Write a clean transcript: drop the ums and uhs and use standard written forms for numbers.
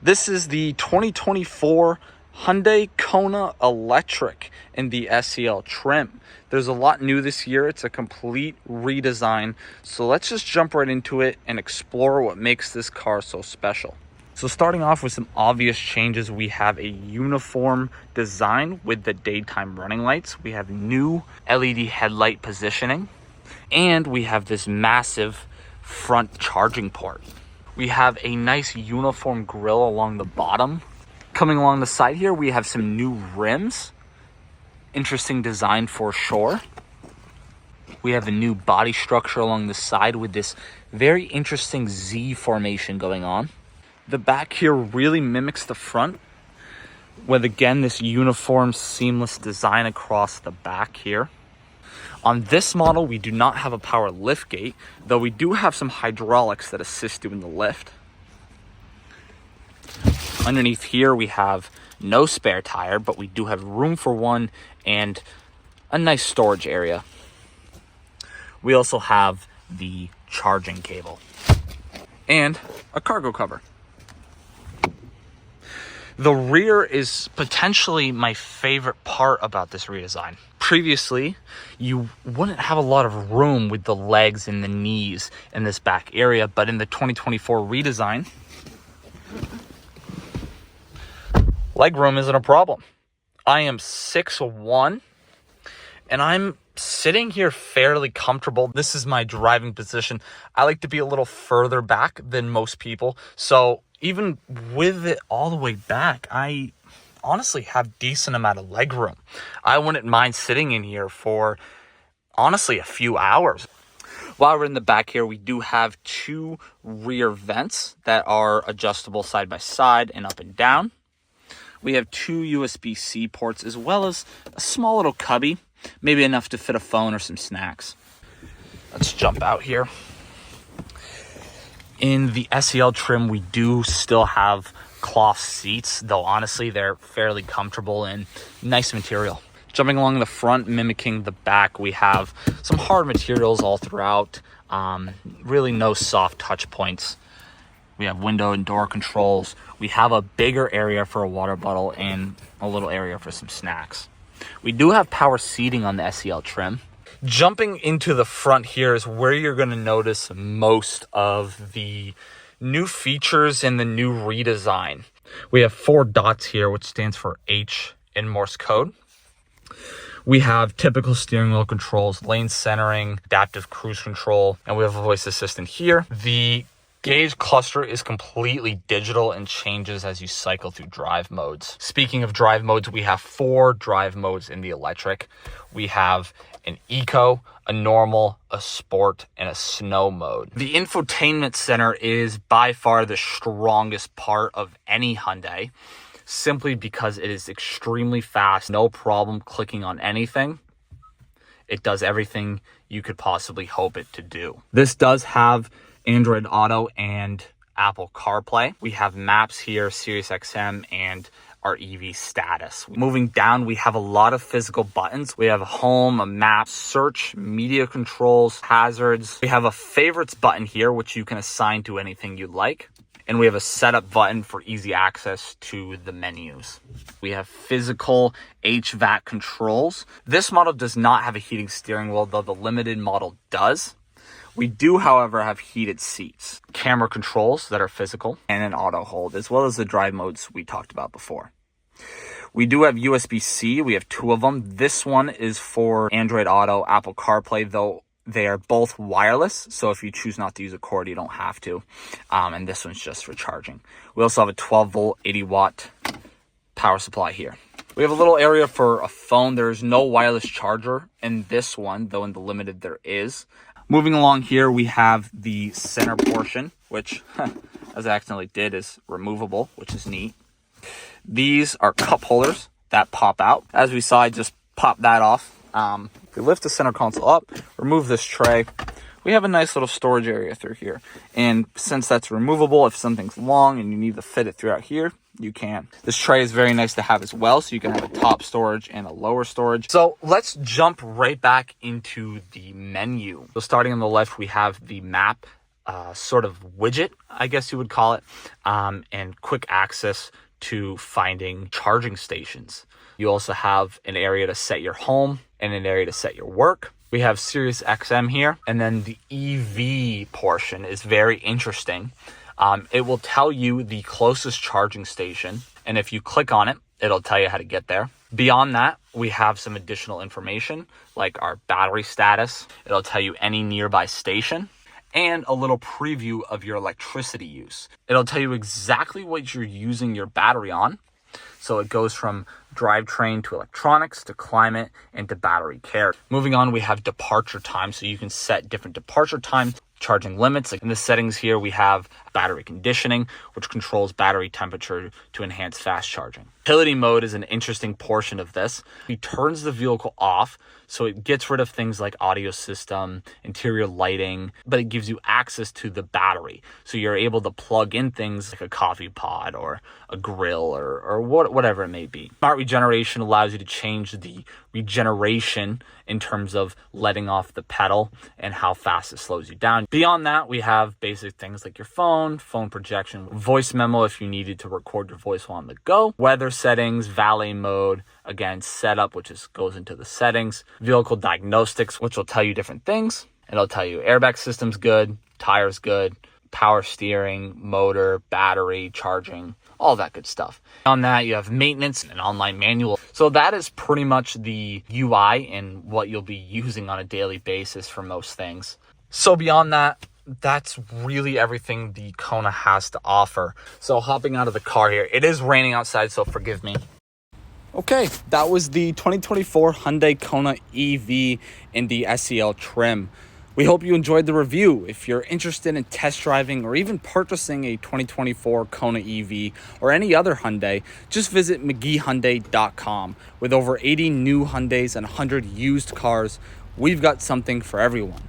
This is the 2024 Hyundai Kona Electric in the SEL trim. There's a lot new this year. It's a complete redesign. So let's just jump right into it and explore what makes this car so special. So starting off with some obvious changes, we have a uniform design with the daytime running lights. We have new LED headlight positioning, and we have this massive front charging port. We have a nice uniform grille along the bottom. Coming along the side here, we have some new rims. Interesting design for sure. We have a new body structure along the side with this very interesting Z formation going on. The back here really mimics the front, with again this uniform seamless design across the back here. On this model, we do not have a power lift gate, though we do have some hydraulics that assist you in the lift. Underneath here, we have no spare tire, but we do have room for one and a nice storage area. We also have the charging cable and a cargo cover. The rear is potentially my favorite part about this redesign. Previously, you wouldn't have a lot of room with the legs and the knees in this back area, but in the 2024 redesign, leg room isn't a problem. I am 6'1", and I'm sitting here fairly comfortable. This is my driving position. I like to be a little further back than most people, so even with it all the way back, I honestly have decent amount of leg room. I wouldn't mind sitting in here for honestly a few hours. While we're in the back here, we do have two rear vents that are adjustable side by side and up and down. We have two USB-C ports as well as a small little cubby, maybe enough to fit a phone or some snacks. Let's jump out here. In the SEL trim, we do still have cloth seats, though honestly they're fairly comfortable and nice material. Jumping along the front, mimicking the back, we have some hard materials all throughout. Really no soft touch points. We have window and door controls. We have a bigger area for a water bottle and a little area for some snacks. We do have power seating on the SEL trim. Jumping into the front here is where you're going to notice most of the new features in the new redesign. We have 4 dots here, which stands for H in Morse code. We have typical steering wheel controls, lane centering, adaptive cruise control, and we have a voice assistant here. The gauge cluster is completely digital and changes as you cycle through drive modes. Speaking of drive modes, we have 4 drive modes in the electric. We have an eco, a normal, a sport, and a snow mode. The infotainment center is by far the strongest part of any Hyundai, simply because it is extremely fast, no problem clicking on anything. It does everything you could possibly hope it to do. This does have Android Auto and Apple CarPlay. We have maps here, Sirius XM, and our EV status. Moving down, we have a lot of physical buttons. We have a home, a map, search, media controls, hazards. We have a favorites button here, which you can assign to anything you like. And we have a setup button for easy access to the menus. We have physical HVAC controls. This model does not have a heating steering wheel, though the limited model does. We do, however, have heated seats, camera controls that are physical, and an auto hold, as well as the drive modes we talked about before. We do have USB-C. We have 2 of them. This one is for Android Auto, Apple CarPlay, though they are both wireless. So if you choose not to use a cord, you don't have to. And this one's just for charging. We also have a 12-volt, 80-watt power supply here. We have a little area for a phone. There is no wireless charger in this one, though in the limited there is. Moving along here, we have the center portion, which, as I accidentally did, is removable, which is neat. These are cup holders that pop out. As we saw, I just popped that off. If we lift the center console up, remove this tray, we have a nice little storage area through here. And since that's removable, if something's long and you need to fit it throughout here, you can. This tray is very nice to have as well, so you can have a top storage and a lower storage. So let's jump right back into the menu. So starting on the left, we have the map sort of widget, I guess you would call it, and quick access to finding charging stations. You also have an area to set your home and an area to set your work. We have Sirius XM here, and then the EV portion is very interesting. It will tell you the closest charging station, and if you click on it, it'll tell you how to get there. Beyond that, we have some additional information like our battery status. It'll tell you any nearby station and a little preview of your electricity use. It'll tell you exactly what you're using your battery on. So it goes from drivetrain to electronics to climate and to battery care. Moving on, we have departure time. So you can set different departure times, charging limits. Like in the settings here, we have battery conditioning, which controls battery temperature to enhance fast charging. Utility mode is an interesting portion of this. It turns the vehicle off, so it gets rid of things like audio system, interior lighting, but it gives you access to the battery. So you're able to plug in things like a coffee pot or a grill or whatever it may be. Smart regeneration allows you to change the regeneration in terms of letting off the pedal and how fast it slows you down. Beyond that, we have basic things like your phone projection, voice memo if you needed to record your voice while on the go, weather settings, valet mode, again, setup, which goes into the settings, vehicle diagnostics, which will tell you different things. It'll tell you airbag system's good, tires good, power steering, motor, battery, charging, all that good stuff. On that, you have maintenance and online manual. So that is pretty much the UI and what you'll be using on a daily basis for most things. So beyond that, that's really everything the Kona has to offer. So hopping out of the car here, it is raining outside, so forgive me. Okay, that was the 2024 Hyundai Kona EV in the SEL trim. We hope you enjoyed the review. If you're interested in test driving or even purchasing a 2024 Kona EV or any other Hyundai, just visit McGeeHyundai.com. With over 80 new Hyundais and 100 used cars, we've got something for everyone.